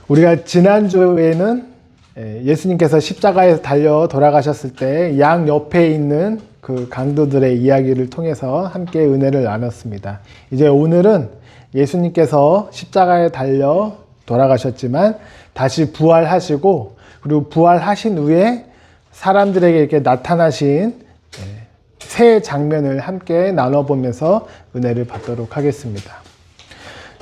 우리가 지난주에는 예수님께서 십자가에 달려 돌아가셨을 때 양 옆에 있는 그 강도들의 이야기를 통해서 함께 은혜를 나눴습니다. 이제 오늘은 예수님께서 십자가에 달려 돌아가셨지만 다시 부활하시고, 그리고 부활하신 후에 사람들에게 이렇게 나타나신 새 장면을 함께 나눠보면서 은혜를 받도록 하겠습니다.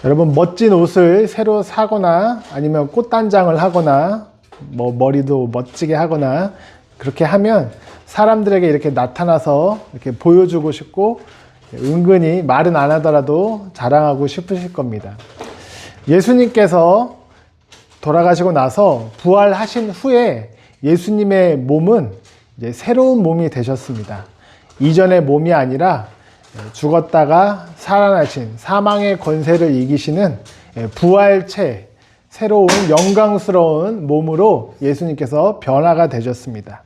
여러분, 멋진 옷을 새로 사거나 아니면 꽃단장을 하거나 머리도 멋지게 하거나 그렇게 하면 사람들에게 이렇게 나타나서 이렇게 보여주고 싶고 은근히 말은 안 하더라도 자랑하고 싶으실 겁니다. 예수님께서 돌아가시고 나서 부활하신 후에 예수님의 몸은 이제 새로운 몸이 되셨습니다. 이전의 몸이 아니라 죽었다가 살아나신 사망의 권세를 이기시는 부활체, 새로운 영광스러운 몸으로 예수님께서 변화가 되셨습니다.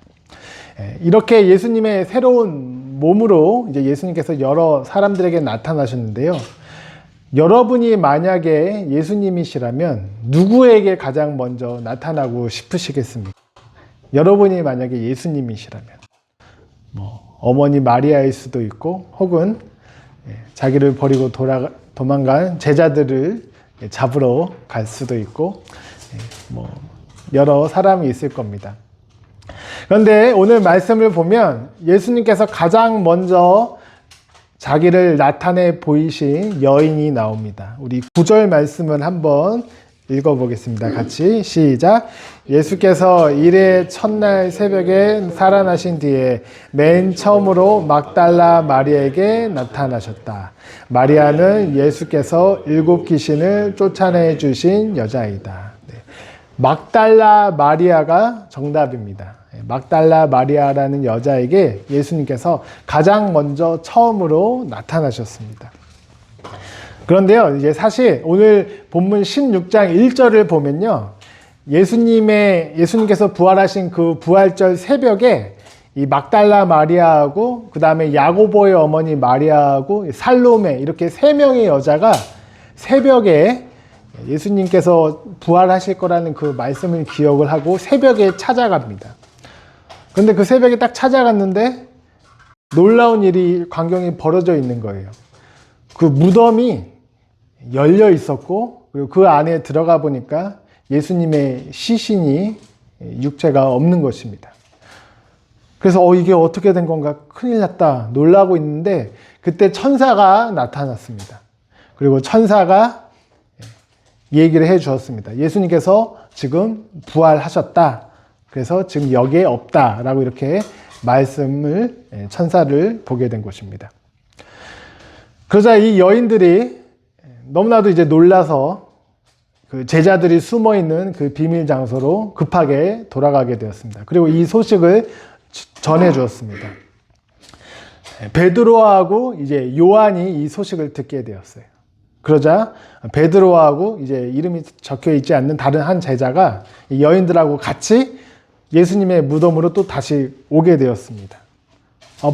이렇게 예수님의 새로운 몸으로 이제 예수님께서 여러 사람들에게 나타나셨는데요. 여러분이 만약에 예수님이시라면 누구에게 가장 먼저 나타나고 싶으시겠습니까? 여러분이 만약에 예수님이시라면 어머니 마리아일 수도 있고, 혹은 자기를 버리고 도망간 제자들을 잡으러 갈 수도 있고, 여러 사람이 있을 겁니다. 그런데 오늘 말씀을 보면 예수님께서 가장 먼저 자기를 나타내 보이신 여인이 나옵니다. 우리 9절 말씀을 한번 읽어보겠습니다. 같이 시작. 예수께서 일의 첫날 새벽에 살아나신 뒤에 맨 처음으로 막달라 마리아에게 나타나셨다. 마리아는 예수께서 7 귀신을 쫓아내 주신 여자이다. 막달라 마리아가 정답입니다. 막달라 마리아라는 여자에게 예수님께서 가장 먼저 처음으로 나타나셨습니다. 그런데요, 이제 사실 오늘 본문 16장 1절을 보면요, 예수님께서 부활하신 그 부활절 새벽에 이 막달라 마리아하고 그 다음에 야고보의 어머니 마리아하고 살로메, 이렇게 3명의 여자가 새벽에 예수님께서 부활하실 거라는 그 말씀을 기억을 하고 새벽에 찾아갑니다. 그런데 그 새벽에 딱 찾아갔는데 놀라운 일이, 광경이 벌어져 있는 거예요. 그 무덤이 열려 있었고, 그리고 그 안에 들어가 보니까 예수님의 시신이, 육체가 없는 것입니다. 그래서 이게 어떻게 된 건가, 큰일 났다 놀라고 있는데 그때 천사가 나타났습니다. 그리고 천사가 얘기를 해 주었습니다. 예수님께서 지금 부활하셨다. 그래서 지금 여기에 없다라고 이렇게 말씀을, 천사를 보게 된 것입니다. 그러자 이 여인들이 너무나도 이제 놀라서 그 제자들이 숨어 있는 그 비밀 장소로 급하게 돌아가게 되었습니다. 그리고 이 소식을 전해 주었습니다. 베드로하고 이제 요한이 이 소식을 듣게 되었어요. 그러자 베드로하고 이제 이름이 적혀 있지 않는 다른 한 제자가 이 여인들하고 같이 예수님의 무덤으로 또 다시 오게 되었습니다.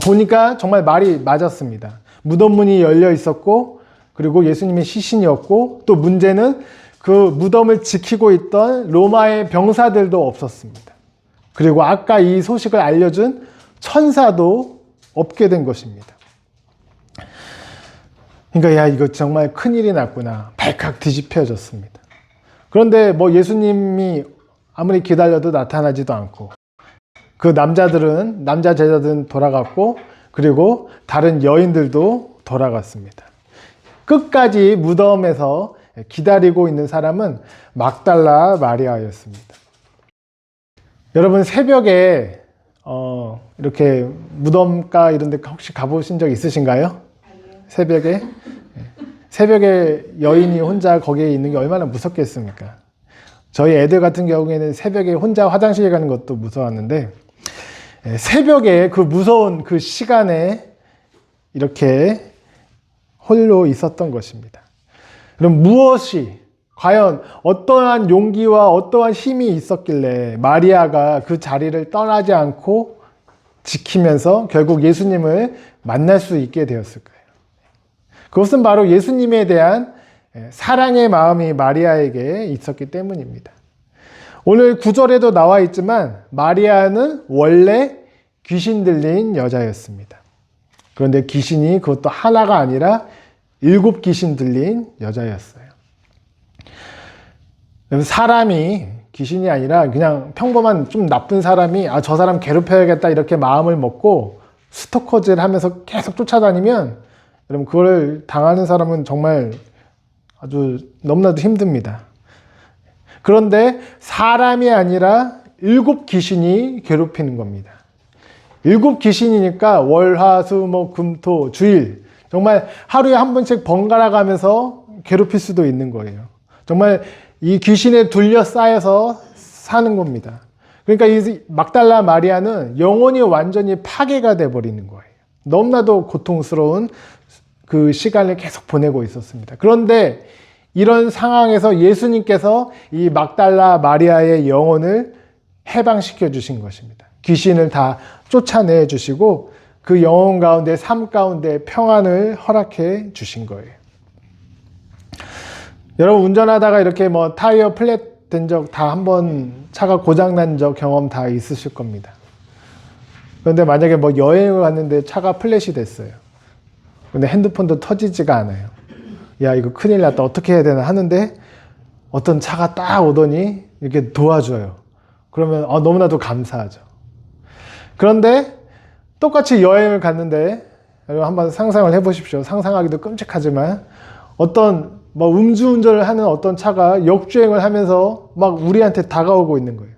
보니까 정말 말이 맞았습니다. 무덤 문이 열려 있었고, 그리고 예수님의 시신이었고, 또 문제는 그 무덤을 지키고 있던 로마의 병사들도 없었습니다. 그리고 아까 이 소식을 알려준 천사도 없게 된 것입니다. 그러니까 이거 정말 큰일이 났구나, 발칵 뒤집혀졌습니다. 그런데 예수님이 아무리 기다려도 나타나지도 않고, 그 남자 제자들은 돌아갔고, 그리고 다른 여인들도 돌아갔습니다. 끝까지 무덤에서 기다리고 있는 사람은 막달라 마리아였습니다. 여러분, 새벽에 이렇게 무덤가 이런 데 혹시 가보신 적 있으신가요? 새벽에 여인이 혼자 거기에 있는 게 얼마나 무섭겠습니까? 저희 애들 같은 경우에는 새벽에 혼자 화장실에 가는 것도 무서웠는데, 새벽에 그 무서운 그 시간에 이렇게 홀로 있었던 것입니다. 그럼 과연 어떠한 용기와 어떠한 힘이 있었길래 마리아가 그 자리를 떠나지 않고 지키면서 결국 예수님을 만날 수 있게 되었을까요? 그것은 바로 예수님에 대한 사랑의 마음이 마리아에게 있었기 때문입니다. 오늘 구절에도 나와 있지만 마리아는 원래 귀신 들린 여자였습니다. 그런데 귀신이 그것도 하나가 아니라 7 귀신 들린 여자였어요. 사람이 귀신이 아니라 그냥 평범한 좀 나쁜 사람이 저 사람 괴롭혀야겠다 이렇게 마음을 먹고 스토커질을 하면서 계속 쫓아다니면 여러분 그걸 당하는 사람은 정말 아주 너무나도 힘듭니다. 그런데 사람이 아니라 7 귀신이 괴롭히는 겁니다. 7 귀신이니까 월, 화, 수, 목, 금, 토, 주일 정말 하루에 한 번씩 번갈아 가면서 괴롭힐 수도 있는 거예요. 정말 이 귀신에 둘러싸여서 사는 겁니다. 그러니까 이 막달라 마리아는 영혼이 완전히 파괴가 돼버리는 거예요. 너무나도 고통스러운 그 시간을 계속 보내고 있었습니다. 그런데 이런 상황에서 예수님께서 이 막달라 마리아의 영혼을 해방시켜 주신 것입니다. 귀신을 다 쫓아내 주시고 그 영혼 가운데 삶 가운데 평안을 허락해 주신 거예요. 여러분 운전하다가 이렇게 뭐 타이어 플랫 된 적 다 한번 차가 고장 난 적 경험 다 있으실 겁니다. 그런데 만약에 뭐 여행을 갔는데 차가 플랫이 됐어요. 근데 핸드폰도 터지지가 않아요. 야 이거 큰일 났다 어떻게 해야 되나 하는데 어떤 차가 딱 오더니 이렇게 도와줘요. 그러면 너무나도 감사하죠. 그런데 똑같이 여행을 갔는데 여러분 한번 상상을 해보십시오. 상상하기도 끔찍하지만 어떤 뭐 음주운전을 하는 어떤 차가 역주행을 하면서 막 우리한테 다가오고 있는 거예요.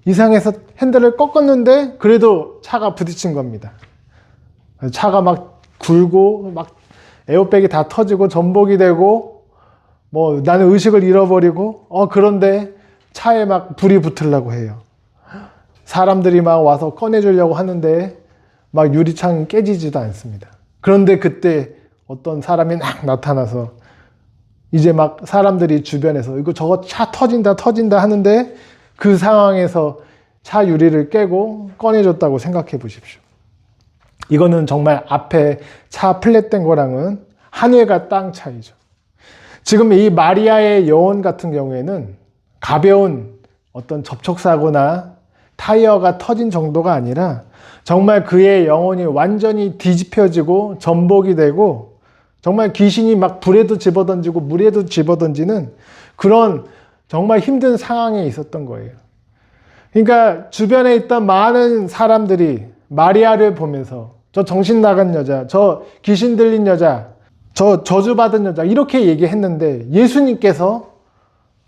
이상해서 핸들을 꺾었는데 그래도 차가 부딪힌 겁니다. 차가 막 굴고 막 에어백이 다 터지고 전복이 되고 뭐 나는 의식을 잃어버리고 그런데 차에 막 불이 붙으려고 해요. 사람들이 막 와서 꺼내주려고 하는데 막 유리창 깨지지도 않습니다. 그런데 그때 어떤 사람이 막 나타나서 이제 막 사람들이 주변에서 이거 저거 차 터진다 하는데 그 상황에서 차 유리를 깨고 꺼내줬다고 생각해 보십시오. 이거는 정말 앞에 차 플랫된 거랑은 하늘과 땅 차이죠. 지금 이 마리아의 영혼 같은 경우에는 가벼운 어떤 접촉사고나 타이어가 터진 정도가 아니라 정말 그의 영혼이 완전히 뒤집혀지고 전복이 되고 정말 귀신이 막 불에도 집어던지고 물에도 집어던지는 그런 정말 힘든 상황에 있었던 거예요. 그러니까 주변에 있던 많은 사람들이 마리아를 보면서 저 정신 나간 여자, 저 귀신 들린 여자, 저 저주받은 여자 이렇게 얘기했는데 예수님께서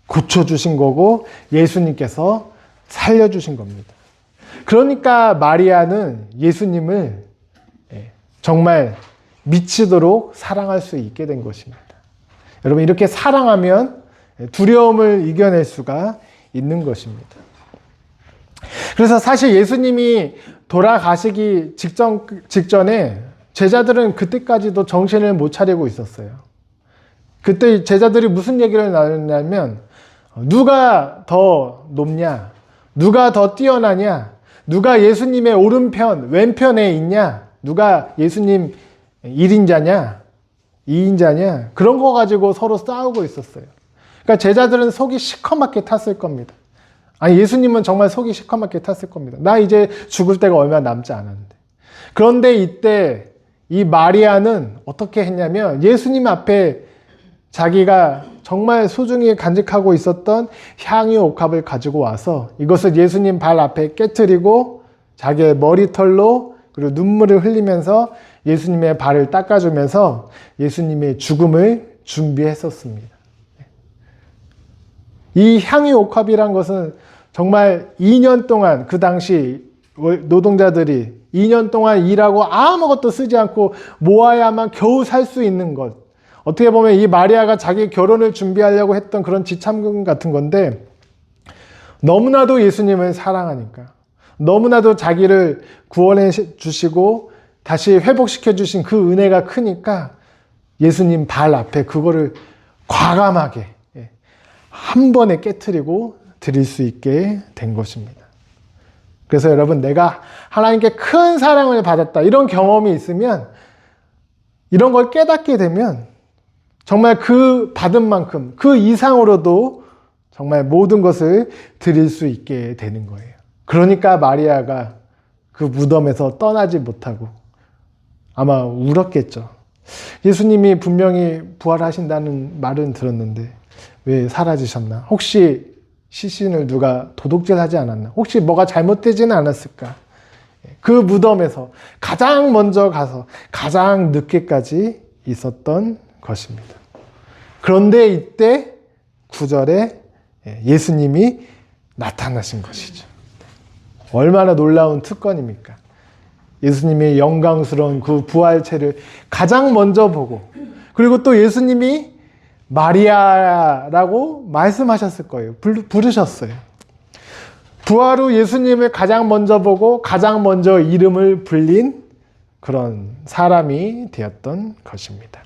고쳐주신 거고 예수님께서 살려주신 겁니다. 그러니까 마리아는 예수님을 정말 미치도록 사랑할 수 있게 된 것입니다. 여러분 이렇게 사랑하면 두려움을 이겨낼 수가 있는 것입니다. 그래서 사실 예수님이 돌아가시기 직전에 제자들은 그때까지도 정신을 못 차리고 있었어요. 그때 제자들이 무슨 얘기를 나눴냐면 누가 더 높냐? 누가 더 뛰어나냐? 누가 예수님의 오른편, 왼편에 있냐? 누가 예수님 1인자냐? 2인자냐? 그런 거 가지고 서로 싸우고 있었어요. 그러니까 제자들은 속이 시커멓게 탔을 겁니다. 아니 예수님은 정말 속이 시커멓게 탔을 겁니다. 나 이제 죽을 때가 얼마 남지 않았는데. 그런데 이때 이 마리아는 어떻게 했냐면 예수님 앞에 자기가 정말 소중히 간직하고 있었던 향유 옥합을 가지고 와서 이것을 예수님 발 앞에 깨트리고 자기의 머리털로 그리고 눈물을 흘리면서 예수님의 발을 닦아주면서 예수님의 죽음을 준비했었습니다. 이 향유 옥합이란 것은 정말 2년 동안 그 당시 노동자들이 2년 동안 일하고 아무것도 쓰지 않고 모아야만 겨우 살 수 있는 것. 어떻게 보면 이 마리아가 자기 결혼을 준비하려고 했던 그런 지참금 같은 건데 너무나도 예수님을 사랑하니까 너무나도 자기를 구원해 주시고 다시 회복시켜 주신 그 은혜가 크니까 예수님 발 앞에 그거를 과감하게 한 번에 깨트리고 드릴 수 있게 된 것입니다. 그래서 여러분 내가 하나님께 큰 사랑을 받았다 이런 경험이 있으면 이런 걸 깨닫게 되면 정말 그 받은 만큼 그 이상으로도 정말 모든 것을 드릴 수 있게 되는 거예요. 그러니까 마리아가 그 무덤에서 떠나지 못하고 아마 울었겠죠. 예수님이 분명히 부활하신다는 말은 들었는데 왜 사라지셨나? 혹시 시신을 누가 도둑질하지 않았나? 혹시 뭐가 잘못되지는 않았을까? 그 무덤에서 가장 먼저 가서 가장 늦게까지 있었던 것입니다. 그런데 이때 9절에 예수님이 나타나신 것이죠. 얼마나 놀라운 특권입니까? 예수님의 영광스러운 그 부활체를 가장 먼저 보고, 그리고 또 예수님이 마리아라고 말씀하셨을 거예요. 부르셨어요. 부활 후 예수님을 가장 먼저 보고 가장 먼저 이름을 불린 그런 사람이 되었던 것입니다.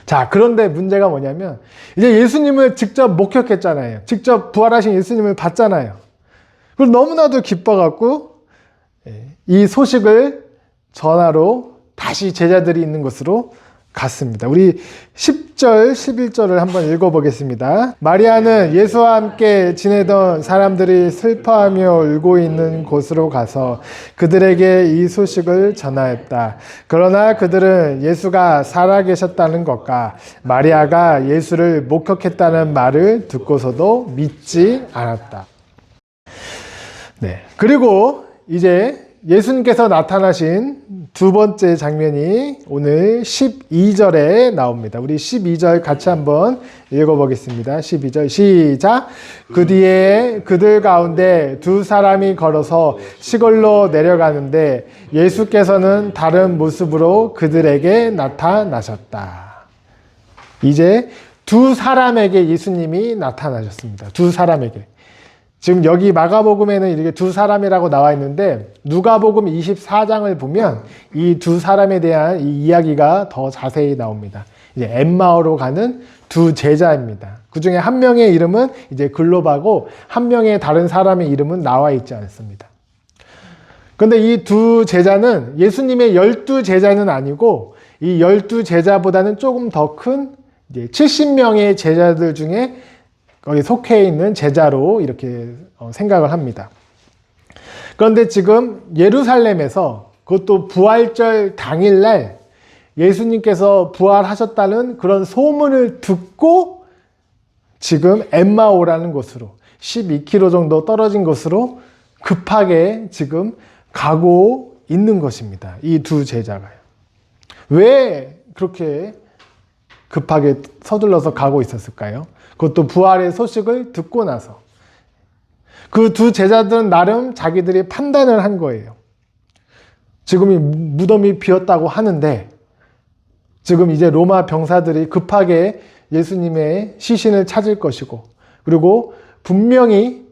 자, 그런데 문제가 뭐냐면 이제 예수님을 직접 목격했잖아요. 직접 부활하신 예수님을 봤잖아요. 그걸 너무나도 기뻐갖고 이 소식을 전하러 다시 제자들이 있는 곳으로 갔습니다. 우리 10절, 11절을 한번 읽어보겠습니다. 마리아는 예수와 함께 지내던 사람들이 슬퍼하며 울고 있는 곳으로 가서 그들에게 이 소식을 전하였다. 그러나 그들은 예수가 살아계셨다는 것과 마리아가 예수를 목격했다는 말을 듣고서도 믿지 않았다. 네. 그리고 이제 예수님께서 나타나신 두 번째 장면이 오늘 12절에 나옵니다. 우리 12절 같이 한번 읽어보겠습니다. 12절 시작. 그 뒤에 그들 가운데 두 사람이 걸어서 시골로 내려가는데 예수께서는 다른 모습으로 그들에게 나타나셨다. 이제 두 사람에게 예수님이 나타나셨습니다. 두 사람에게. 지금 여기 마가복음에는 이렇게 두 사람이라고 나와 있는데 누가복음 24장을 보면 이 두 사람에 대한 이 이야기가 더 자세히 나옵니다. 이제 엠마오로 가는 두 제자입니다. 그 중에 한 명의 이름은 이제 글로바고 한 명의 다른 사람의 이름은 나와 있지 않습니다. 그런데 이 두 제자는 예수님의 12제자는 아니고 이 12제자보다는 조금 더 큰 70명의 제자들 중에 거기 속해 있는 제자로 이렇게 생각을 합니다. 그런데 지금 예루살렘에서 그것도 부활절 당일날 예수님께서 부활하셨다는 그런 소문을 듣고 지금 엠마오라는 곳으로 12km 정도 떨어진 곳으로 급하게 지금 가고 있는 것입니다. 이 두 제자가요. 왜 그렇게 급하게 서둘러서 가고 있었을까요? 그것도 부활의 소식을 듣고 나서 그 두 제자들은 나름 자기들이 판단을 한 거예요. 지금 이 무덤이 비었다고 하는데 지금 이제 로마 병사들이 급하게 예수님의 시신을 찾을 것이고 그리고 분명히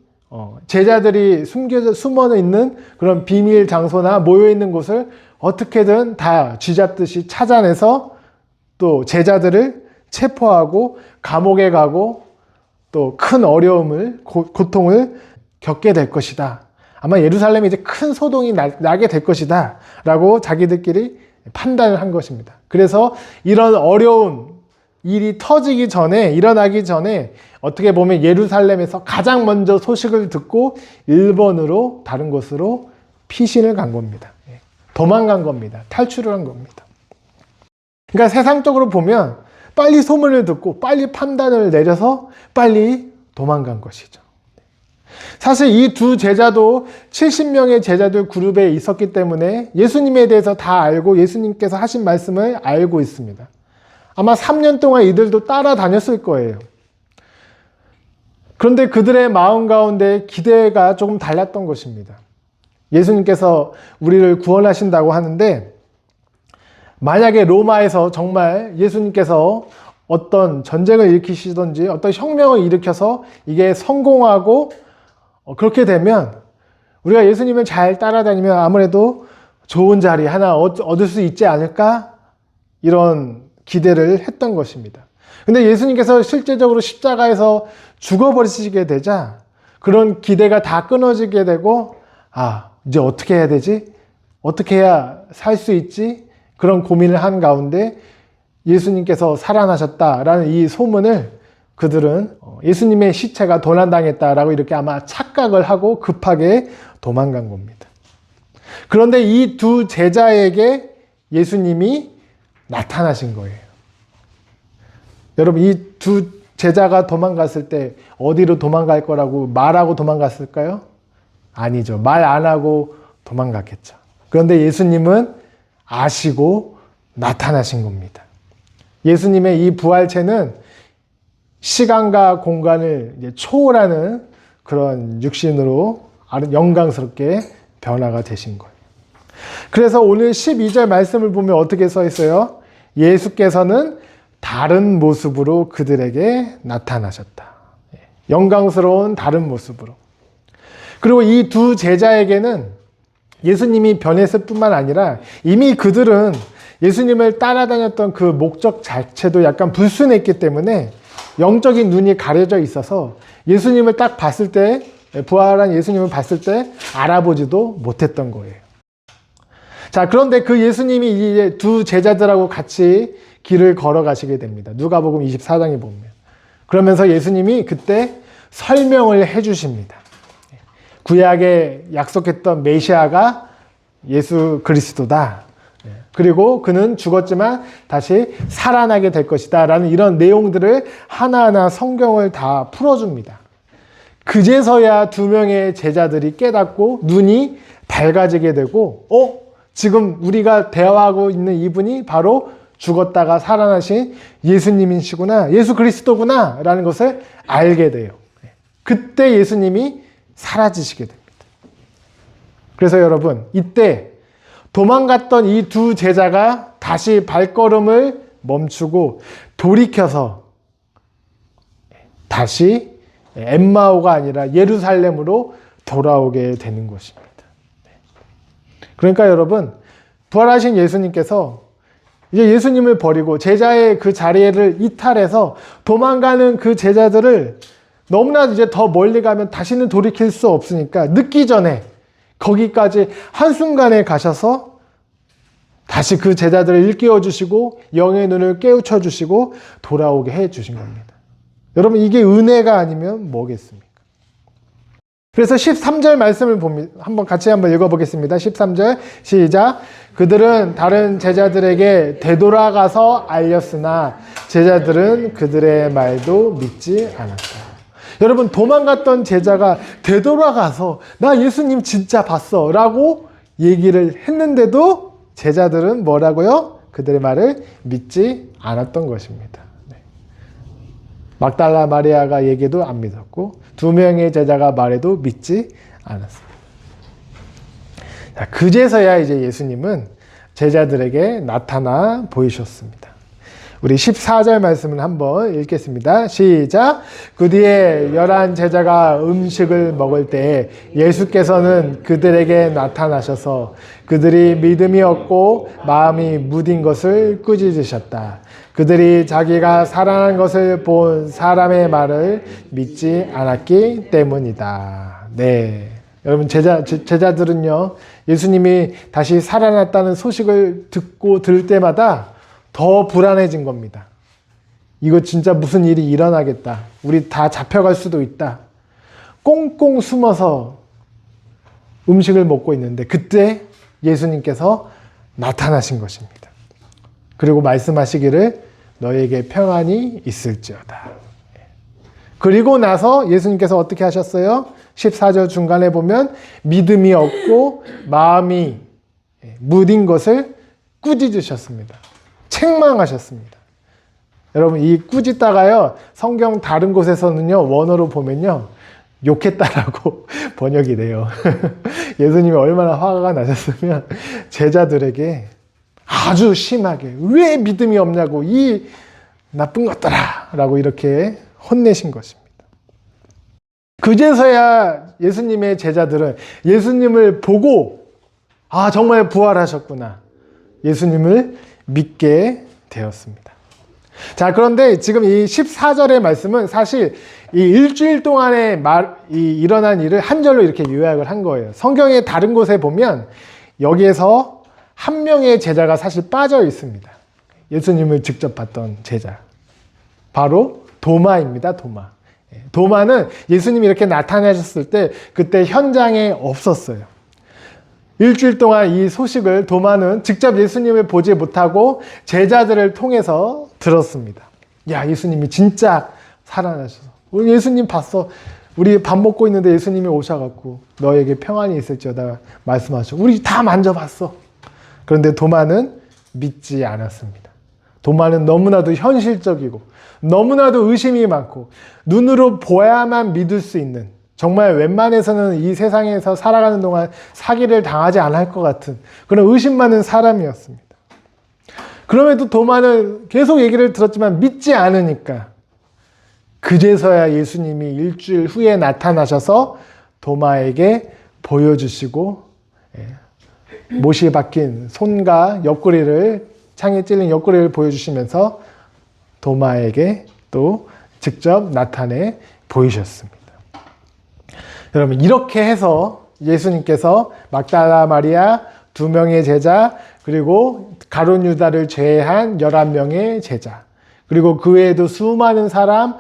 제자들이 숨어 있는 그런 비밀 장소나 모여 있는 곳을 어떻게든 다 쥐잡듯이 찾아내서 또 제자들을 체포하고 감옥에 가고 또 큰 어려움을 고통을 겪게 될 것이다. 아마 예루살렘에 이제 큰 소동이 나게 될 것이다 라고 자기들끼리 판단을 한 것입니다. 그래서 이런 어려운 일이 터지기 전에 일어나기 전에 어떻게 보면 예루살렘에서 가장 먼저 소식을 듣고 일본으로 다른 곳으로 피신을 간 겁니다. 도망간 겁니다. 탈출을 한 겁니다. 그러니까 세상적으로 보면 빨리 소문을 듣고 빨리 판단을 내려서 빨리 도망간 것이죠. 사실 이 두 제자도 70명의 제자들 그룹에 있었기 때문에 예수님에 대해서 다 알고 예수님께서 하신 말씀을 알고 있습니다. 아마 3년 동안 이들도 따라다녔을 거예요. 그런데 그들의 마음 가운데 기대가 조금 달랐던 것입니다. 예수님께서 우리를 구원하신다고 하는데 만약에 로마에서 정말 예수님께서 어떤 전쟁을 일으키시든지 어떤 혁명을 일으켜서 이게 성공하고 그렇게 되면 우리가 예수님을 잘 따라다니면 아무래도 좋은 자리 하나 얻을 수 있지 않을까? 이런 기대를 했던 것입니다. 근데 예수님께서 실제적으로 십자가에서 죽어버리시게 되자 그런 기대가 다 끊어지게 되고 이제 어떻게 해야 되지? 어떻게 해야 살 수 있지? 그런 고민을 한 가운데 예수님께서 살아나셨다라는 이 소문을 그들은 예수님의 시체가 도난당했다라고 이렇게 아마 착각을 하고 급하게 도망간 겁니다. 그런데 이 두 제자에게 예수님이 나타나신 거예요. 여러분, 이 두 제자가 도망갔을 때 어디로 도망갈 거라고 말하고 도망갔을까요? 아니죠. 말 안 하고 도망갔겠죠. 그런데 예수님은 아시고 나타나신 겁니다. 예수님의 이 부활체는 시간과 공간을 이제 초월하는 그런 육신으로 영광스럽게 변화가 되신 거예요. 그래서 오늘 12절 말씀을 보면 어떻게 써 있어요? 예수께서는 다른 모습으로 그들에게 나타나셨다. 영광스러운 다른 모습으로. 그리고 이 두 제자에게는 예수님이 변했을 뿐만 아니라 이미 그들은 예수님을 따라다녔던 그 목적 자체도 약간 불순했기 때문에 영적인 눈이 가려져 있어서 예수님을 딱 봤을 때, 부활한 예수님을 봤을 때 알아보지도 못했던 거예요. 자, 그런데 그 예수님이 이제 두 제자들하고 같이 길을 걸어가시게 됩니다. 누가복음 24장에 보면. 그러면서 예수님이 그때 설명을 해 주십니다. 구약에 약속했던 메시아가 예수 그리스도다. 그리고 그는 죽었지만 다시 살아나게 될 것이다. 라는 이런 내용들을 하나하나 성경을 다 풀어줍니다. 그제서야 두 명의 제자들이 깨닫고 눈이 밝아지게 되고, 지금 우리가 대화하고 있는 이분이 바로 죽었다가 살아나신 예수님이시구나, 예수 그리스도구나 라는 것을 알게 돼요. 그때 예수님이 사라지시게 됩니다. 그래서 여러분, 이때 도망갔던 이 두 제자가 다시 발걸음을 멈추고 돌이켜서 다시 엠마오가 아니라 예루살렘으로 돌아오게 되는 것입니다. 그러니까 여러분, 부활하신 예수님께서 이제 예수님을 버리고 제자의 그 자리를 이탈해서 도망가는 그 제자들을 너무나 이제 더 멀리 가면 다시는 돌이킬 수 없으니까 늦기 전에 거기까지 한순간에 가셔서 다시 그 제자들을 일깨워 주시고 영의 눈을 깨우쳐 주시고 돌아오게 해 주신 겁니다. 여러분, 이게 은혜가 아니면 뭐겠습니까? 그래서 13절 말씀을 같이 한번 읽어보겠습니다. 13절 시작. 그들은 다른 제자들에게 되돌아가서 알렸으나 제자들은 그들의 말도 믿지 않았다. 여러분, 도망갔던 제자가 되돌아가서 나 예수님 진짜 봤어 라고 얘기를 했는데도 제자들은 뭐라고요? 그들의 말을 믿지 않았던 것입니다. 막달라 마리아가 얘기도 안 믿었고 두 명의 제자가 말해도 믿지 않았습니다. 자, 그제서야 이제 예수님은 제자들에게 나타나 보이셨습니다. 우리 14절 말씀을 한번 읽겠습니다. 시작. 그 뒤에 11 제자가 음식을 먹을 때 예수께서는 그들에게 나타나셔서 그들이 믿음이 없고 마음이 무딘 것을 꾸짖으셨다. 그들이 자기가 살아난 것을 본 사람의 말을 믿지 않았기 때문이다. 네. 여러분, 제자들은요, 예수님이 다시 살아났다는 소식을 들을 때마다 더 불안해진 겁니다. 이거 진짜 무슨 일이 일어나겠다. 우리 다 잡혀갈 수도 있다. 꽁꽁 숨어서 음식을 먹고 있는데 그때 예수님께서 나타나신 것입니다. 그리고 말씀하시기를 너에게 평안이 있을지어다. 그리고 나서 예수님께서 어떻게 하셨어요? 14절 중간에 보면 믿음이 없고 마음이 무딘 것을 꾸짖으셨습니다. 책망하셨습니다. 여러분, 이 꾸짖다가요, 성경 다른 곳에서는요, 원어로 보면요, 욕했다라고 번역이 돼요. 예수님이 얼마나 화가 나셨으면 제자들에게 아주 심하게 왜 믿음이 없냐고 이 나쁜 것들아 라고 이렇게 혼내신 것입니다. 그제서야 예수님의 제자들은 예수님을 보고 정말 부활하셨구나, 예수님을 믿게 되었습니다. 자, 그런데 지금 이 14절의 말씀은 사실 이 일주일 동안에 일어난 일을 한 절로 이렇게 요약을 한 거예요. 성경의 다른 곳에 보면 여기에서 한 명의 제자가 사실 빠져 있습니다. 예수님을 직접 봤던 제자. 바로 도마입니다. 도마. 도마는 예수님이 이렇게 나타나셨을 때 그때 현장에 없었어요. 일주일 동안 이 소식을 도마는 직접 예수님을 보지 못하고 제자들을 통해서 들었습니다. 야, 예수님이 진짜 살아나셔서. 우리 예수님 봤어. 우리 밥 먹고 있는데 예수님이 오셔갖고 너에게 평안이 있을지어다 말씀하셨고 우리 다 만져봤어. 그런데 도마는 믿지 않았습니다. 도마는 너무나도 현실적이고 너무나도 의심이 많고 눈으로 보야만 믿을 수 있는 정말 웬만해서는 이 세상에서 살아가는 동안 사기를 당하지 않을 것 같은 그런 의심 많은 사람이었습니다. 그럼에도 도마는 계속 얘기를 들었지만 믿지 않으니까 그제서야 예수님이 일주일 후에 나타나셔서 도마에게 보여주시고 못이 박힌 손과 옆구리를 창에 찔린 옆구리를 보여주시면서 도마에게 또 직접 나타내 보이셨습니다. 여러분 이렇게 해서 예수님께서 막달라 마리아 2명의 제자 그리고 가룟 유다를 제외한 11명의 제자 그리고 그 외에도 수많은 사람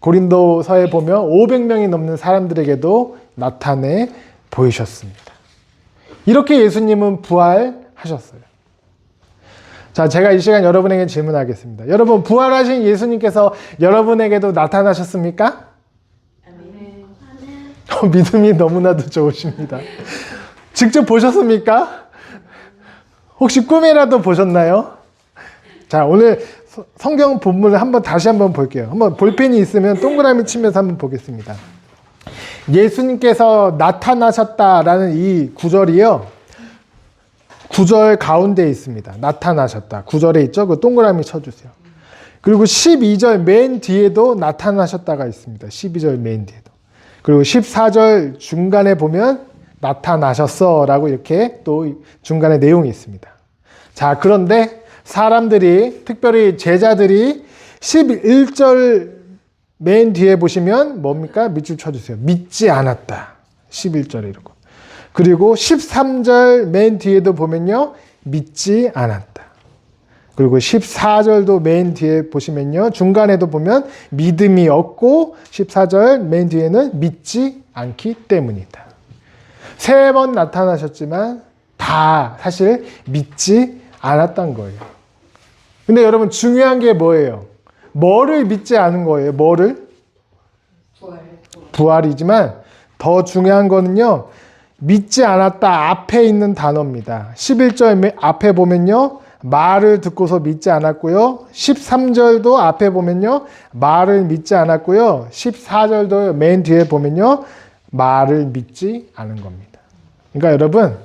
고린도서에 보면 500명이 넘는 사람들에게도 나타내 보이셨습니다. 이렇게 예수님은 부활하셨어요. 자, 제가 이 시간 여러분에게 질문하겠습니다. 여러분, 부활하신 예수님께서 여러분에게도 나타나셨습니까? 믿음이 너무나도 좋으십니다. 직접 보셨습니까? 혹시 꿈이라도 보셨나요? 자, 오늘 성경 본문을 다시 한번 볼게요. 한번 볼펜이 있으면 동그라미 치면서 한번 보겠습니다. 예수님께서 나타나셨다라는 이 구절이요. 9절 가운데 있습니다. 나타나셨다. 9절에 있죠? 그 동그라미 쳐주세요. 그리고 12절 맨 뒤에도 나타나셨다가 있습니다. 12절 맨 뒤에도. 그리고 14절 중간에 보면 나타나셨어 라고 이렇게 또 중간에 내용이 있습니다. 자, 그런데 사람들이 특별히 제자들이 11절 맨 뒤에 보시면 뭡니까? 밑줄 쳐주세요. 믿지 않았다. 11절에 이러고. 그리고 13절 맨 뒤에도 보면요. 믿지 않았다. 그리고 14절도 맨 뒤에 보시면요. 중간에도 보면 믿음이 없고 14절 맨 뒤에는 믿지 않기 때문이다. 3번 나타나셨지만 다 사실 믿지 않았던 거예요. 근데 여러분 중요한 게 뭐예요? 뭐를 믿지 않은 거예요? 뭐를? 부활이지만 더 중요한 거는요. 믿지 않았다 앞에 있는 단어입니다. 11절 앞에 보면요. 말을 듣고서 믿지 않았고요. 13절도 앞에 보면요. 말을 믿지 않았고요. 14절도 맨 뒤에 보면요. 말을 믿지 않은 겁니다. 그러니까 여러분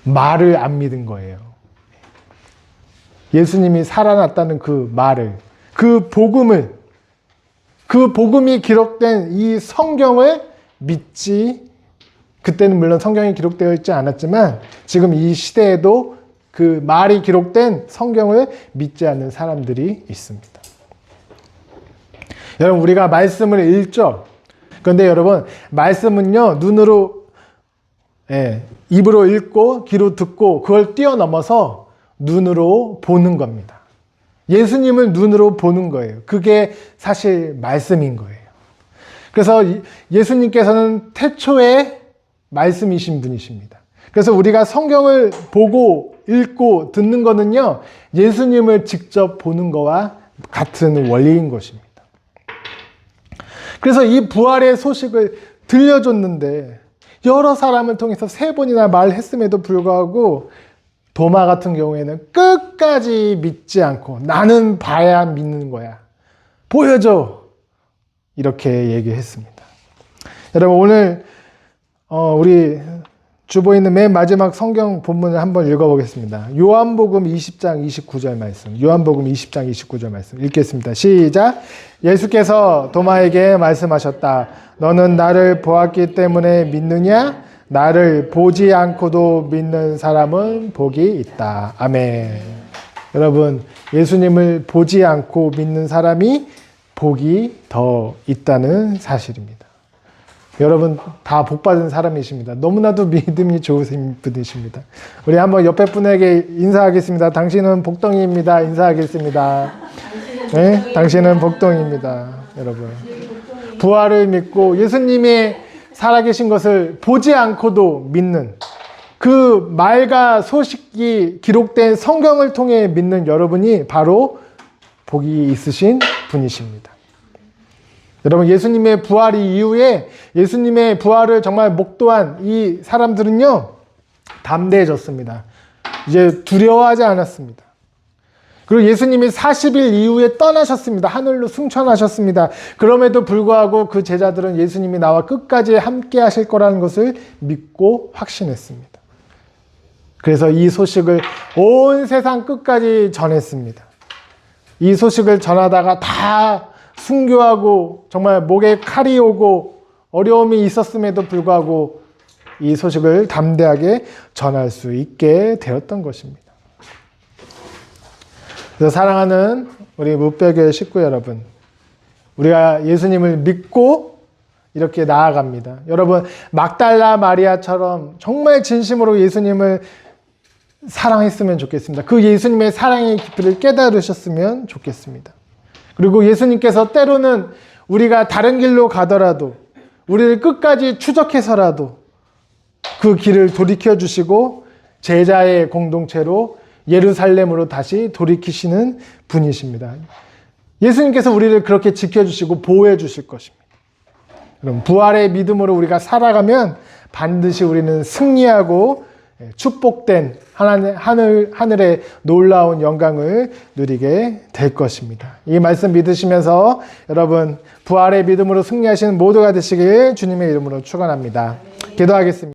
말을 안 믿은 거예요. 예수님이 살아났다는 그 말을, 그 복음을, 그 복음이 기록된 이 성경을 믿지, 그때는 물론 성경이 기록되어 있지 않았지만 지금 이 시대에도 그 말이 기록된 성경을 믿지 않는 사람들이 있습니다. 여러분 우리가 말씀을 읽죠. 그런데 여러분 말씀은요 눈으로 입으로 읽고 귀로 듣고 그걸 뛰어넘어서 눈으로 보는 겁니다. 예수님을 눈으로 보는 거예요. 그게 사실 말씀인 거예요. 그래서 예수님께서는 태초에 말씀이신 분이십니다. 그래서 우리가 성경을 보고 읽고 듣는 거는요, 예수님을 직접 보는 거와 같은 원리인 것입니다. 그래서 이 부활의 소식을 들려줬는데, 여러 사람을 통해서 3번이나 말했음에도 불구하고, 도마 같은 경우에는 끝까지 믿지 않고, 나는 봐야 믿는 거야. 보여줘! 이렇게 얘기했습니다. 여러분, 오늘, 우리 주보에 있는 맨 마지막 성경 본문을 한번 읽어보겠습니다. 요한복음 20장 29절 말씀. 요한복음 20장 29절 말씀. 읽겠습니다. 시작. 예수께서 도마에게 말씀하셨다. 너는 나를 보았기 때문에 믿느냐? 나를 보지 않고도 믿는 사람은 복이 있다. 아멘. 여러분, 예수님을 보지 않고 믿는 사람이 복이 더 있다는 사실입니다. 여러분 다 복받은 사람이십니다. 너무나도 믿음이 좋으신 분이십니다. 우리 한번 옆에 분에게 인사하겠습니다. 당신은 복덩이입니다. 인사하겠습니다. 네? 당신은 복덩이입니다. 여러분. 부활을 믿고 예수님이 살아계신 것을 보지 않고도 믿는 그 말과 소식이 기록된 성경을 통해 믿는 여러분이 바로 복이 있으신 분이십니다. 여러분, 예수님의 부활 이후에 예수님의 부활을 정말 목도한 이 사람들은요, 담대해졌습니다. 이제 두려워하지 않았습니다. 그리고 예수님이 40일 이후에 떠나셨습니다. 하늘로 승천하셨습니다. 그럼에도 불구하고 그 제자들은 예수님이 나와 끝까지 함께 하실 거라는 것을 믿고 확신했습니다. 그래서 이 소식을 온 세상 끝까지 전했습니다. 이 소식을 전하다가 다 순교하고 정말 목에 칼이 오고 어려움이 있었음에도 불구하고 이 소식을 담대하게 전할 수 있게 되었던 것입니다. 그래서 사랑하는 우리 무뼈교회 식구 여러분, 우리가 예수님을 믿고 이렇게 나아갑니다. 여러분, 막달라 마리아처럼 정말 진심으로 예수님을 사랑했으면 좋겠습니다. 그 예수님의 사랑의 깊이를 깨달으셨으면 좋겠습니다. 그리고 예수님께서 때로는 우리가 다른 길로 가더라도 우리를 끝까지 추적해서라도 그 길을 돌이켜 주시고 제자의 공동체로 예루살렘으로 다시 돌이키시는 분이십니다. 예수님께서 우리를 그렇게 지켜주시고 보호해 주실 것입니다. 그럼 부활의 믿음으로 우리가 살아가면 반드시 우리는 승리하고 축복된 하늘의 놀라운 영광을 누리게 될 것입니다. 이 말씀 믿으시면서 여러분 부활의 믿음으로 승리하시는 모두가 되시길 주님의 이름으로 축원합니다. 기도하겠습니다.